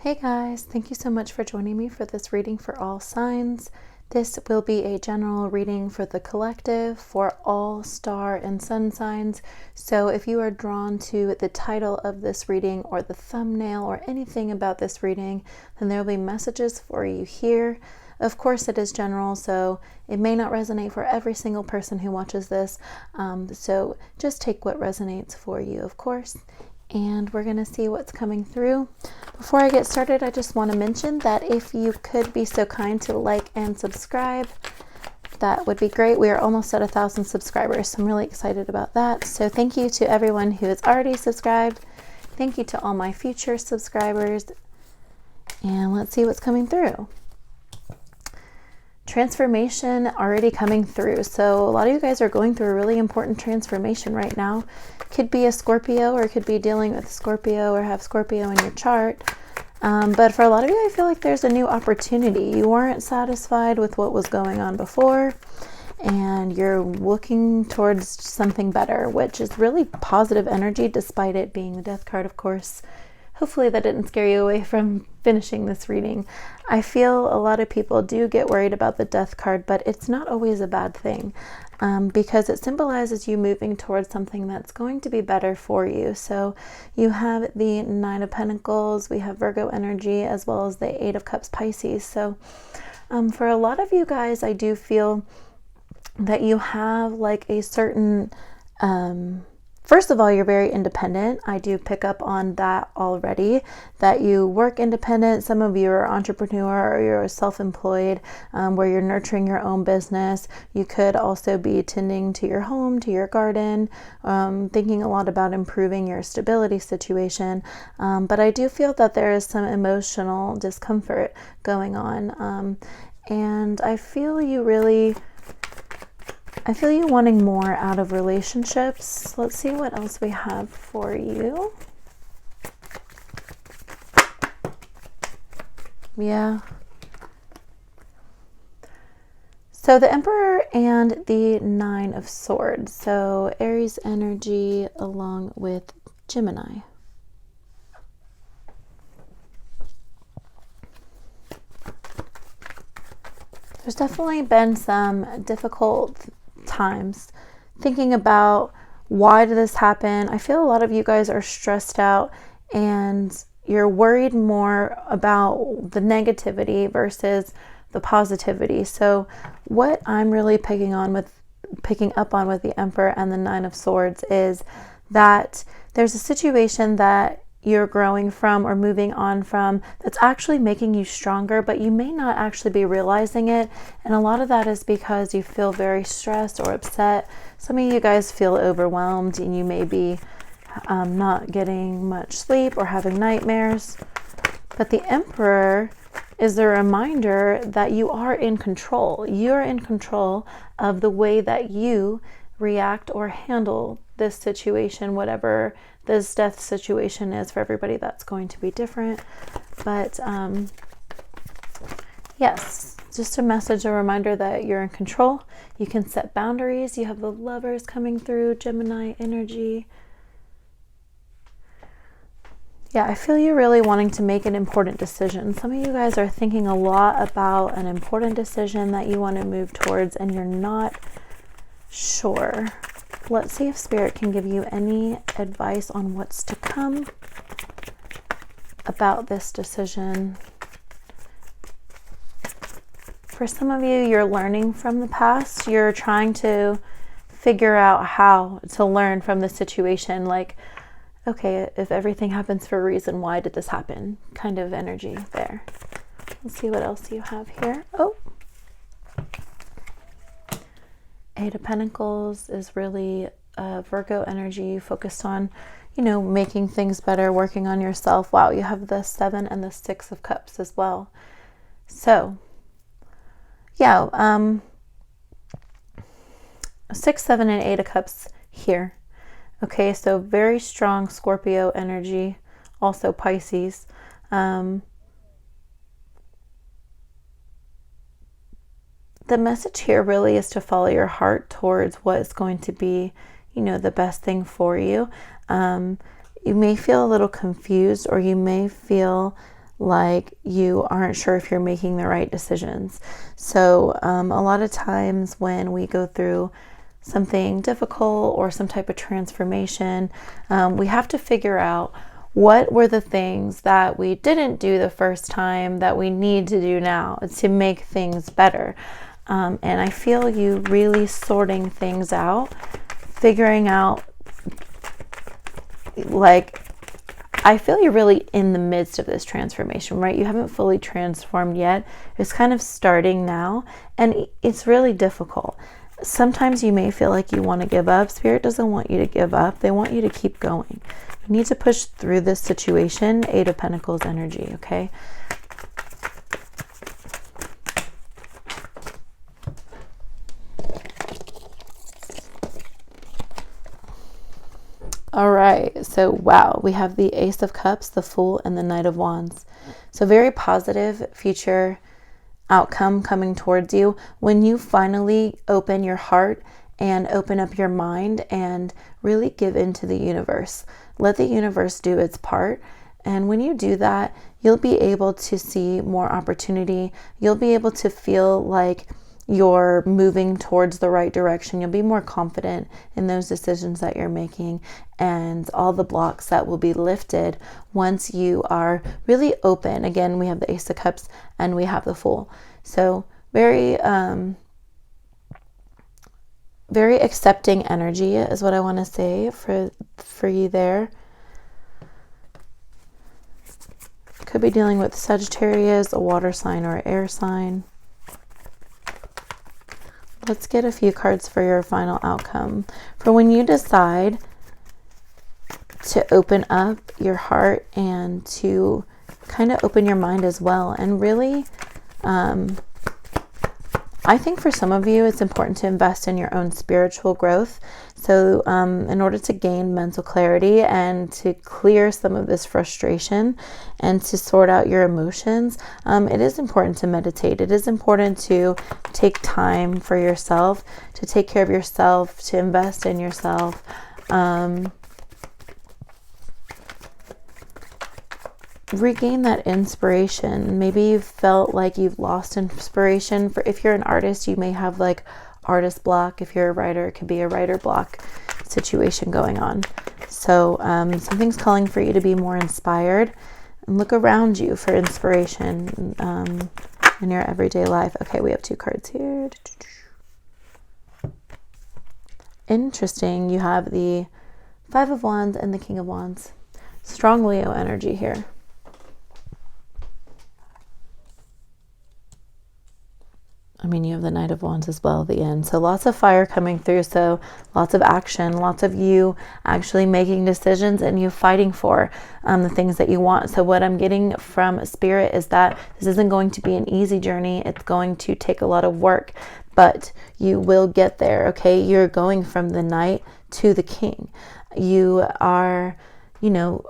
Hey guys, thank you so much for joining me for this reading for all signs. This will be a general reading for the collective for all star and sun signs. So if you are drawn to the title of this reading or the thumbnail or anything about this reading, then there will be messages for you here. Of course, it is general, so it may not resonate for every single person who watches this. So just take what resonates for you, of course. And we're going to see what's coming through. Before I get started, I just want to mention that if you could be so kind to like and subscribe, that would be great. We are almost at 1,000 subscribers, so I'm really excited about that. So thank you to everyone who has already subscribed. Thank you to all my future subscribers. And let's see what's coming through. Transformation already coming through. So a lot of you guys are going through a really important transformation right now. Could be a Scorpio, or could be dealing with Scorpio or have Scorpio in your chart. But for a lot of you, I feel like there's a new opportunity. You weren't satisfied with what was going on before, and you're looking towards something better, which is really positive energy despite it being the Death card, of course. Hopefully that didn't scare you away from finishing this reading. I feel a lot of people do get worried about the Death card, but it's not always a bad thing because it symbolizes you moving towards something that's going to be better for you. So you have the Nine of Pentacles, we have Virgo energy, as well as the Eight of Cups Pisces. So for a lot of you guys, I do feel that you have like a certain first of all, you're very independent. I do pick up on that already, that you work independent. Some of you are entrepreneur or you're self-employed, where you're nurturing your own business. You could also be tending to your home, to your garden, thinking a lot about improving your stability situation. But I do feel that there is some emotional discomfort going on. And I feel you wanting more out of relationships. Let's see what else we have for you. Yeah. So the Emperor and the Nine of Swords. So Aries energy along with Gemini. There's definitely been some difficult times thinking about why did this happen. I feel a lot of you guys are stressed out and you're worried more about the negativity versus the positivity. So what I'm really picking up on with the Emperor and the Nine of Swords is that there's a situation that you're growing from or moving on from that's actually making you stronger, but you may not actually be realizing it. And a lot of that is because you feel very stressed or upset. Some of you guys feel overwhelmed and you may be not getting much sleep or having nightmares. But the Emperor is a reminder that you are in control. You're in control of the way that you react or handle this situation, whatever this death situation is. For everybody, that's going to be different. But yes, just a message, a reminder that you're in control. You can set boundaries. You have the Lovers coming through, Gemini energy. Yeah, I feel you really wanting to make an important decision. Some of you guys are thinking a lot about an important decision that you want to move towards and you're not sure. Let's see if Spirit can give you any advice on what's to come about this decision. For some of you, you're learning from the past. You're trying to figure out how to learn from the situation. Like, okay, if everything happens for a reason, why did this happen? Kind of energy there. Let's see what else you have here. Oh. Eight of Pentacles is really Virgo energy, focused on, making things better, working on yourself. Wow, you have the Seven and the Six of Cups as well. So, yeah, 6, 7, and 8 of Cups here. Okay, so very strong Scorpio energy, also Pisces. The message here really is to follow your heart towards what is going to be, the best thing for you. You may feel a little confused, or you may feel like you aren't sure if you're making the right decisions. So a lot of times when we go through something difficult or some type of transformation, we have to figure out what were the things that we didn't do the first time that we need to do now to make things better. And I feel you really sorting things out, figuring out, like, I feel you're really in the midst of this transformation, right? You haven't fully transformed yet. It's kind of starting now, and it's really difficult. Sometimes you may feel like you want to give up. Spirit doesn't want you to give up. They want you to keep going. You need to push through this situation. 8 of Pentacles energy, okay? All right, so wow, we have the Ace of Cups, the Fool, and the Knight of Wands. So very positive future outcome coming towards you when you finally open your heart and open up your mind and really give into the universe. Let the universe do its part. And when you do that, you'll be able to see more opportunity. You'll be able to feel like you're moving towards the right direction. You'll be more confident in those decisions that you're making, and all the blocks that will be lifted once you are really open. Again, we have the Ace of Cups and we have the Fool. So very, very accepting energy is what I want to say for you there. Could be dealing with Sagittarius, a water sign or air sign. Let's get a few cards for your final outcome. For when you decide to open up your heart and to kind of open your mind as well. And really, I think for some of you, it's important to invest in your own spiritual growth. So in order to gain mental clarity and to clear some of this frustration and to sort out your emotions, it is important to meditate. It is important to take time for yourself, to take care of yourself, to invest in yourself. Regain that inspiration. Maybe you've felt like you've lost inspiration. For if you're an artist, you may have like artist block. If you're a writer, it could be a writer block situation going on. So something's calling for you to be more inspired, and look around you for inspiration in your everyday life. Okay, we have 2 cards here. Interesting. You have the 5 of Wands and the King of Wands. Strong Leo energy here. I mean, you have the Knight of Wands as well at the end. So lots of fire coming through. So lots of action, lots of you actually making decisions and you fighting for the things that you want. So what I'm getting from Spirit is that this isn't going to be an easy journey. It's going to take a lot of work, but you will get there, okay? You're going from the Knight to the King. You are, you know,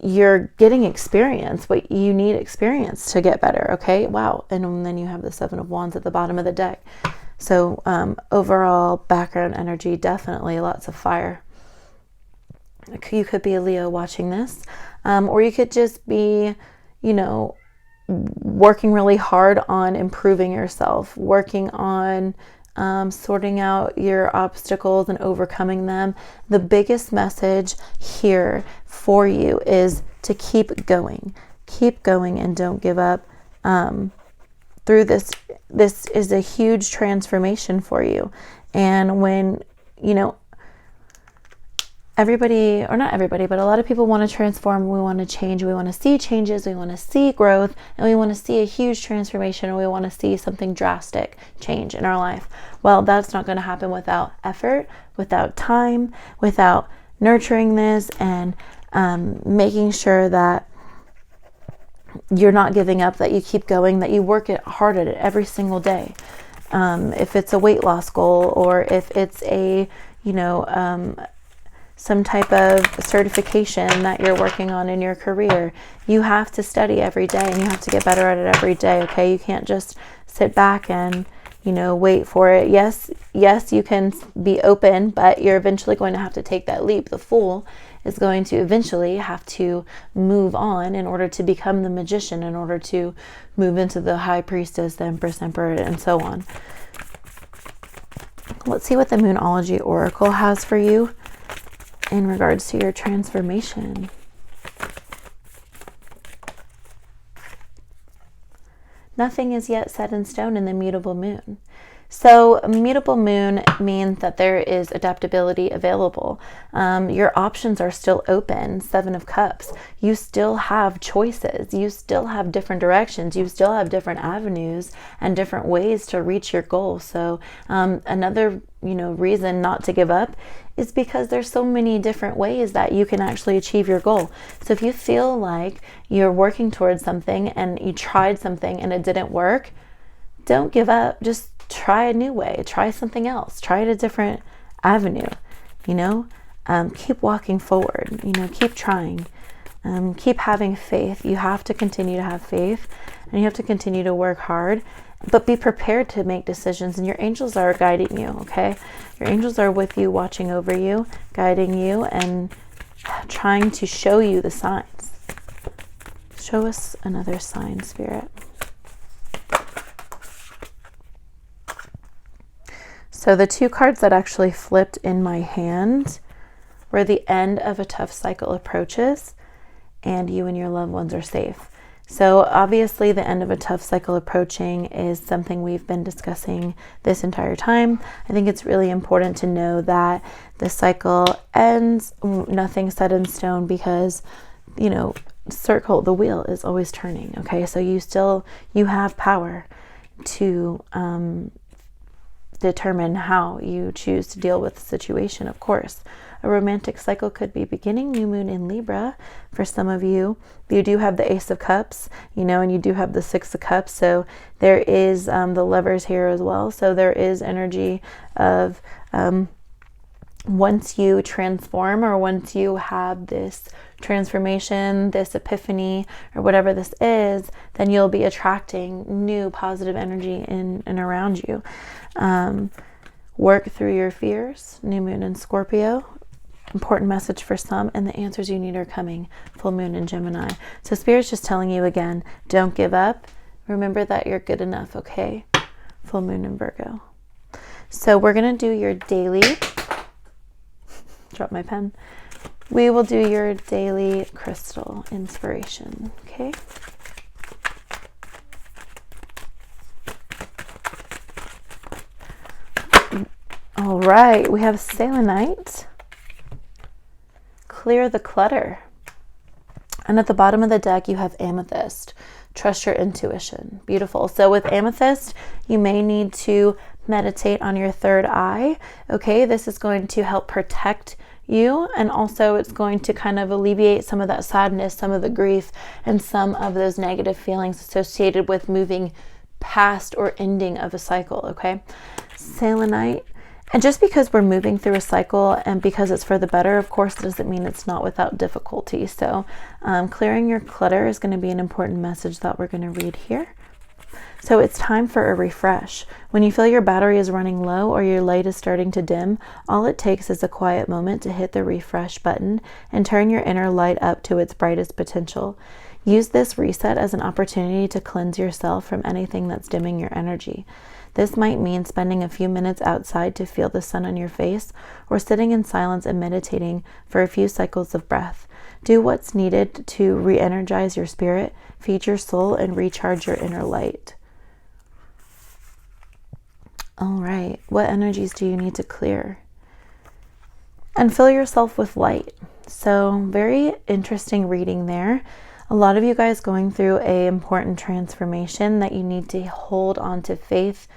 you're getting experience, but you need experience to get better, okay? Wow. And then you have the 7 of Wands at the bottom of the deck. So overall background energy, definitely lots of fire. You could be a Leo watching this, or you could just be, you know, working really hard on improving yourself, working on sorting out your obstacles and overcoming them. The biggest message here for you is to keep going and don't give up. Through this is a huge transformation for you. And when, you know, everybody, or not everybody, but a lot of people want to transform. We want to change. We want to see changes. We want to see growth, and we want to see a huge transformation, and we want to see something drastic change in our life. Well, that's not going to happen without effort, without time, without nurturing this and making sure that you're not giving up, that you keep going, that you work hard at it every single day. If it's a weight loss goal, or if it's a, you know, some type of certification that you're working on in your career, you have to study every day and you have to get better at it every day, okay? You can't just sit back and, you know, wait for it. Yes, you can be open, but you're eventually going to have to take that leap. The Fool is going to eventually have to move on in order to become the magician, in order to move into the high priestess, the empress, emperor, and so on. Let's see what the Moonology Oracle has for you in regards to your transformation. Nothing is yet set in stone in the mutable moon. So a mutable moon means that there is adaptability available. Your options are still open. 7 of Cups. You still have choices. You still have different directions. You still have different avenues and different ways to reach your goal. So another reason not to give up is because there's so many different ways that you can actually achieve your goal. So if you feel like you're working towards something and you tried something and it didn't work, don't give up. Just try a new way. Try something else. Try a different avenue. Keep walking forward. Keep trying. Keep having faith. You have to continue to have faith, and you have to continue to work hard, but be prepared to make decisions, and your angels are guiding you, okay? Your angels are with you, watching over you, guiding you, and trying to show you the signs. Show us another sign, Spirit. So the 2 cards that actually flipped in my hand were the end of a tough cycle approaches, and you and your loved ones are safe. So obviously the end of a tough cycle approaching is something we've been discussing this entire time. I think it's really important to know that the cycle ends, nothing set in stone, because, the wheel is always turning, okay? So you have power to determine how you choose to deal with the situation, of course. A romantic cycle could be beginning, new moon in Libra. For some of you, you do have the Ace of Cups, and you do have the 6 of Cups. So there is the Lovers here as well. So there is energy of once you transform, or once you have this transformation, this epiphany, or whatever this is, then you'll be attracting new positive energy in and around you. Work through your fears, new moon in Scorpio. Important message for some, and the answers you need are coming. Full moon in Gemini. So Spirit's just telling you again, don't give up. Remember that you're good enough, okay? Full moon in Virgo. So we're going to do your daily, drop my pen. We will do your daily crystal inspiration, okay? All right, we have selenite. Clear the clutter. And at the bottom of the deck, you have amethyst. Trust your intuition. Beautiful. So with amethyst, you may need to meditate on your third eye. Okay, this is going to help protect you, and also it's going to kind of alleviate some of that sadness, some of the grief, and some of those negative feelings associated with moving past or ending of a cycle. Okay, selenite. And just because we're moving through a cycle and because it's for the better, of course, doesn't mean it's not without difficulty. So clearing your clutter is going to be an important message that we're going to read here. So it's time for a refresh. When you feel your battery is running low or your light is starting to dim, all it takes is a quiet moment to hit the refresh button and turn your inner light up to its brightest potential. Use this reset as an opportunity to cleanse yourself from anything that's dimming your energy. This might mean spending a few minutes outside to feel the sun on your face, or sitting in silence and meditating for a few cycles of breath. Do what's needed to re-energize your spirit, feed your soul, and recharge your inner light. All right, what energies do you need to clear? And fill yourself with light. So very interesting reading there. A lot of you guys going through a important transformation that you need to hold on to faith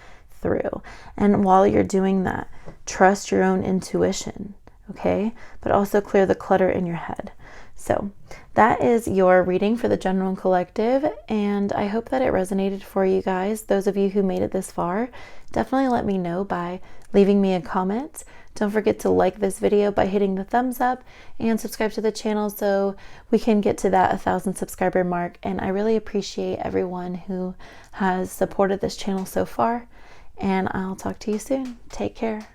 through. And while you're doing that, trust your own intuition, okay? But also clear the clutter in your head. So that is your reading for the general and collective, and I hope that it resonated for you guys. Those of you who made it this far, definitely let me know by leaving me a comment. Don't forget to like this video by hitting the thumbs up and subscribe to the channel so we can get to that 1,000 subscriber mark. And I really appreciate everyone who has supported this channel so far, and I'll talk to you soon. Take care.